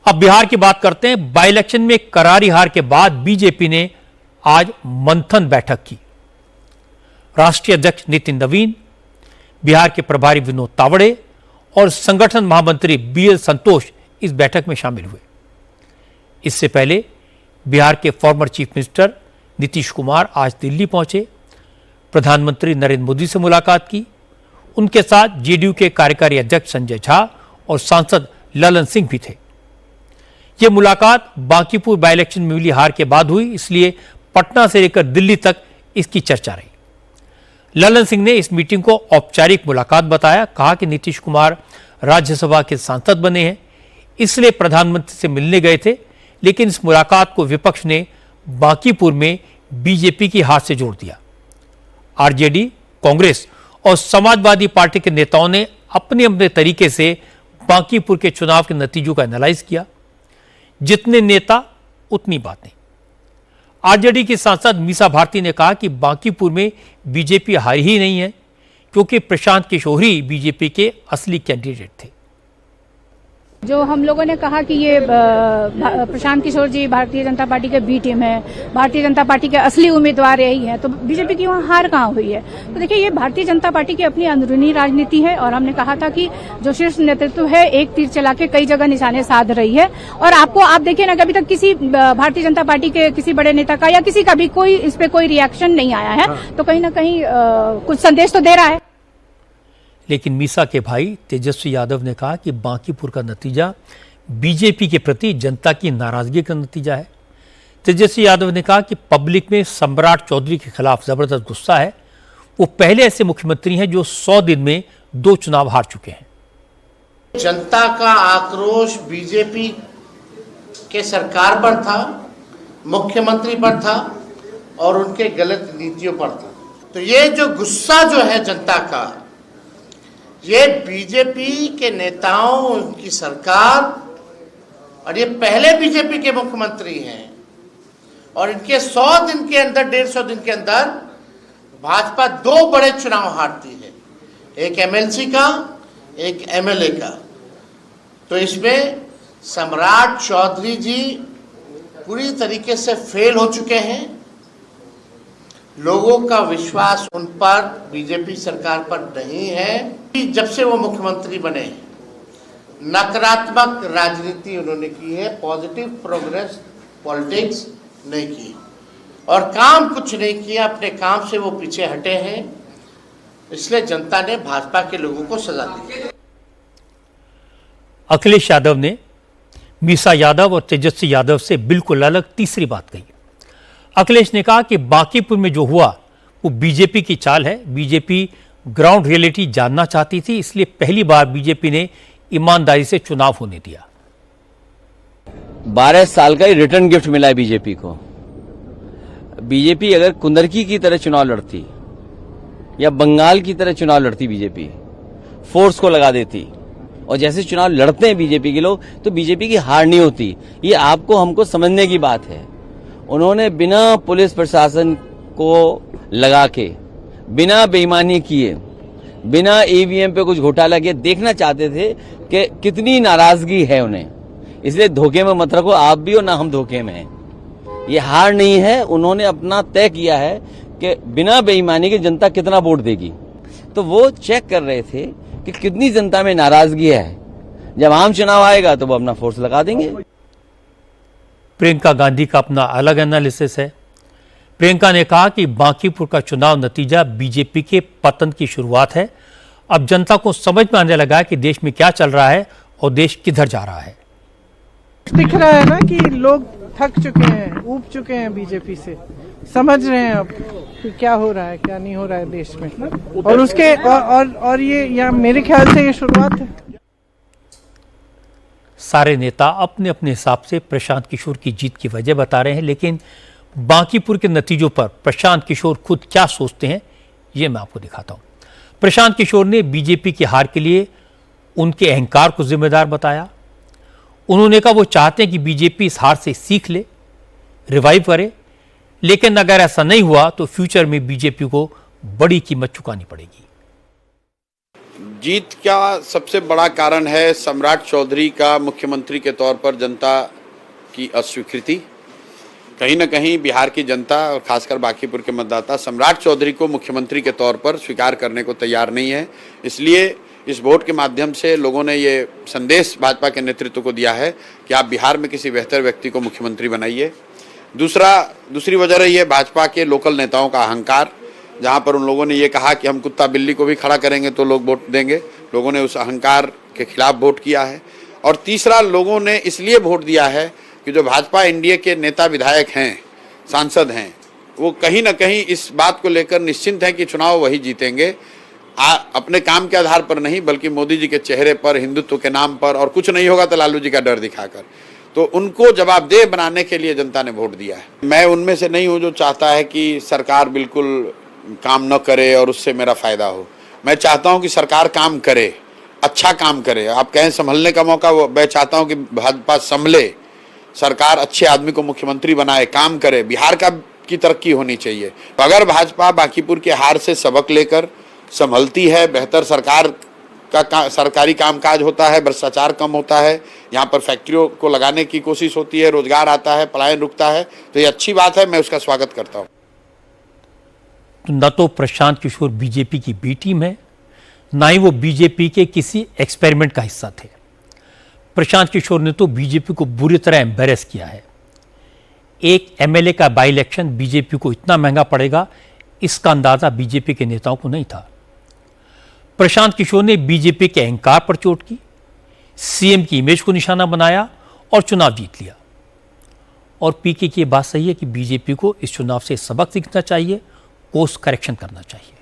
अब बिहार की बात करते हैं। बाई इलेक्शन में करारी हार के बाद बीजेपी ने आज मंथन बैठक की। राष्ट्रीय अध्यक्ष नितिन नवीन, बिहार के प्रभारी विनोद तावड़े और संगठन महामंत्री बीएल संतोष इस बैठक में शामिल हुए। इससे पहले बिहार के former chief minister Nitish Kumar आज दिल्ली पहुंचे, प्रधानमंत्री नरेंद्र मोदी से मुलाकात की। उनके साथ जेडीयू के कार्यकारी अध्यक्ष संजय झा और सांसद ललन सिंह भी थे। यह मुलाकात बांकीपुर बाई इलेक्शन में मिली हार के बाद हुई, इसलिए पटना से लेकर दिल्ली तक इसकी चर्चा रही। ललन सिंह ने इस मीटिंग को औपचारिक मुलाकात बताया। कहा कि नीतीश कुमार राज्यसभा के सांसद बने हैं, इसलिए प्रधानमंत्री से मिलने गए थे, लेकिन इस मुलाकात को विपक्ष ने बांकीपुर में बीजेपी की हार से जोड़ दिया। आरजेडी, कांग्रेस और समाजवादी पार्टी के नेताओं ने अपने अपने तरीके से बांकीपुर के चुनाव के नतीजों का एनालाइज किया। जितने नेता उतनी बातें। आरजेडी की सांसद मीसा भारती ने कहा कि बांकीपुर में बीजेपी हारी ही नहीं है, क्योंकि प्रशांत किशोर ही बीजेपी के असली कैंडिडेट थे। जो हम लोगों ने कहा कि ये प्रशांत किशोर जी भारतीय जनता पार्टी के बी टीम है, भारतीय जनता पार्टी के असली उम्मीदवार यही है, तो बीजेपी की वहाँ हार कहाँ हुई है? तो देखिए, ये भारतीय जनता पार्टी की अपनी अंदरूनी राजनीति है और हमने कहा था कि जो शीर्ष नेतृत्व है एक तीर चला के कई जगह निशाने साध रही है। और आप देखिए ना, अभी तक किसी भारतीय जनता पार्टी के किसी बड़े नेता का या किसी का भी कोई इस पे कोई रिएक्शन नहीं आया है, तो कहीं ना कहीं कुछ संदेश तो दे रहा है। लेकिन मीसा के भाई तेजस्वी यादव ने कहा कि बांकीपुर का नतीजा बीजेपी के प्रति जनता की नाराजगी का नतीजा है। तेजस्वी यादव ने कहा कि पब्लिक में सम्राट चौधरी के खिलाफ जबरदस्त गुस्सा है। वो पहले ऐसे मुख्यमंत्री हैं जो 100 दिन में 2 चुनाव हार चुके हैं। जनता का आक्रोश बीजेपी के सरकार पर था, मुख्यमंत्री पर था और उनके गलत नीतियों पर था। तो ये जो गुस्सा जो है जनता का, ये बीजेपी के नेताओं, उनकी सरकार, और ये पहले बीजेपी के मुख्यमंत्री हैं और इनके 100 दिन के अंदर, 150 दिन के अंदर भाजपा 2 बड़े चुनाव हारती है, एक एमएलसी का, एक एमएलए का। तो इसमें सम्राट चौधरी जी पूरी तरीके से फेल हो चुके हैं। लोगों का विश्वास उन पर, बीजेपी सरकार पर नहीं है। जब से वो मुख्यमंत्री बने नकारात्मक राजनीति उन्होंने की है, पॉजिटिव प्रोग्रेस पॉलिटिक्स नहीं की और काम कुछ नहीं किया। अपने काम से वो पीछे हटे हैं, इसलिए जनता ने भाजपा के लोगों को सजा दी। अखिलेश यादव ने मीसा यादव और तेजस्वी यादव से बिल्कुल अलग तीसरी बात कही। अखिलेश ने कहा कि बांकीपुर में जो हुआ वो बीजेपी की चाल है। बीजेपी ग्राउंड रियलिटी जानना चाहती थी, इसलिए पहली बार बीजेपी ने ईमानदारी से चुनाव होने दिया। 12 साल का ही रिटर्न गिफ्ट मिला है बीजेपी को। बीजेपी अगर कुंदरकी की तरह चुनाव लड़ती या बंगाल की तरह चुनाव लड़ती, बीजेपी फोर्स को लगा देती और जैसे चुनाव लड़ते हैं बीजेपी के लोग, तो बीजेपी की हार नहीं होती। ये आपको हमको समझने की बात है। उन्होंने बिना पुलिस प्रशासन को लगा के, बिना बेईमानी किए, बिना ईवीएम पे कुछ घोटाला किए देखना चाहते थे कि कितनी नाराजगी है उन्हें। इसलिए धोखे में मत रखो आप भी और ना हम धोखे में हैं। ये हार नहीं है, उन्होंने अपना तय किया है कि बिना बेईमानी के जनता कितना वोट देगी। तो वो चेक कर रहे थे कि कितनी जनता में नाराजगी है। जब आम चुनाव आएगा तो वो अपना फोर्स लगा देंगे। प्रियंका गांधी का अपना अलग एनालिसिस है। प्रियंका ने कहा कि बांकीपुर का चुनाव नतीजा बीजेपी के पतन की शुरुआत है। अब जनता को समझ में आने लगा है कि देश में क्या चल रहा है और देश किधर जा रहा है। दिख रहा है ना कि लोग थक चुके हैं, ऊब चुके हैं बीजेपी से, समझ रहे हैं अब कि क्या हो रहा है, क्या नहीं हो रहा है देश में। और उसके और ये मेरे ख्याल से ये शुरुआत है। सारे नेता अपने अपने हिसाब से प्रशांत किशोर की जीत की वजह बता रहे हैं, लेकिन बांकीपुर के नतीजों पर प्रशांत किशोर खुद क्या सोचते हैं ये मैं आपको दिखाता हूं। प्रशांत किशोर ने बीजेपी की हार के लिए उनके अहंकार को जिम्मेदार बताया। उन्होंने कहा वो चाहते हैं कि बीजेपी इस हार से सीख ले, रिवाइव करे, लेकिन अगर ऐसा नहीं हुआ तो फ्यूचर में बीजेपी को बड़ी कीमत चुकानी पड़ेगी। जीत का सबसे बड़ा कारण है सम्राट चौधरी का मुख्यमंत्री के तौर पर जनता की अस्वीकृति। कहीं न कहीं बिहार की जनता और खासकर बांकीपुर के मतदाता सम्राट चौधरी को मुख्यमंत्री के तौर पर स्वीकार करने को तैयार नहीं है। इसलिए इस वोट के माध्यम से लोगों ने ये संदेश भाजपा के नेतृत्व को दिया है कि आप बिहार में किसी बेहतर व्यक्ति को मुख्यमंत्री बनाइए। दूसरी वजह रही है भाजपा के लोकल नेताओं का अहंकार, जहां पर उन लोगों ने ये कहा कि हम कुत्ता बिल्ली को भी खड़ा करेंगे तो लोग वोट देंगे। लोगों ने उस अहंकार के खिलाफ वोट किया है। और तीसरा, लोगों ने इसलिए वोट दिया है कि जो भाजपा एनडीए के नेता विधायक हैं, सांसद हैं, वो कहीं ना कहीं इस बात को लेकर निश्चिंत हैं कि चुनाव वही जीतेंगे, अपने काम के आधार पर नहीं बल्कि मोदी जी के चेहरे पर, हिंदुत्व के नाम पर, और कुछ नहीं होगा तो लालू जी का डर दिखाकर। तो उनको जवाबदेह बनाने के लिए जनता ने वोट दिया है। मैं उनमें से नहीं हूं जो चाहता है कि सरकार बिल्कुल काम न करे और उससे मेरा फायदा हो। मैं चाहता हूं कि सरकार काम करे, अच्छा काम करे। आप कहें संभलने का मौका, मैं चाहता हूं कि भाजपा संभले, सरकार अच्छे आदमी को मुख्यमंत्री बनाए, काम करे, बिहार की तरक्की होनी चाहिए। अगर भाजपा बांकीपुर के हार से सबक लेकर संभलती है, बेहतर सरकारी कामकाज होता है, भ्रष्टाचार कम होता है, यहाँ पर फैक्ट्रियों को लगाने की कोशिश होती है, रोजगार आता है, पलायन रुकता है, तो ये अच्छी बात है, मैं उसका स्वागत करता हूँ। तो न तो प्रशांत किशोर बीजेपी की बी टीम है, ना ही वो बीजेपी के किसी एक्सपेरिमेंट का हिस्सा थे। प्रशांत किशोर ने तो बीजेपी को बुरी तरह एम्बेरस किया है। एक एमएलए का बाई इलेक्शन बीजेपी को इतना महंगा पड़ेगा, इसका अंदाजा बीजेपी के नेताओं को नहीं था। प्रशांत किशोर ने बीजेपी के अहंकार पर चोट की, सीएम की इमेज को निशाना बनाया और चुनाव जीत लिया। और पीके की यह बात सही है कि बीजेपी को इस चुनाव से सबक सीखना चाहिए, कोर्स करेक्शन करना चाहिए।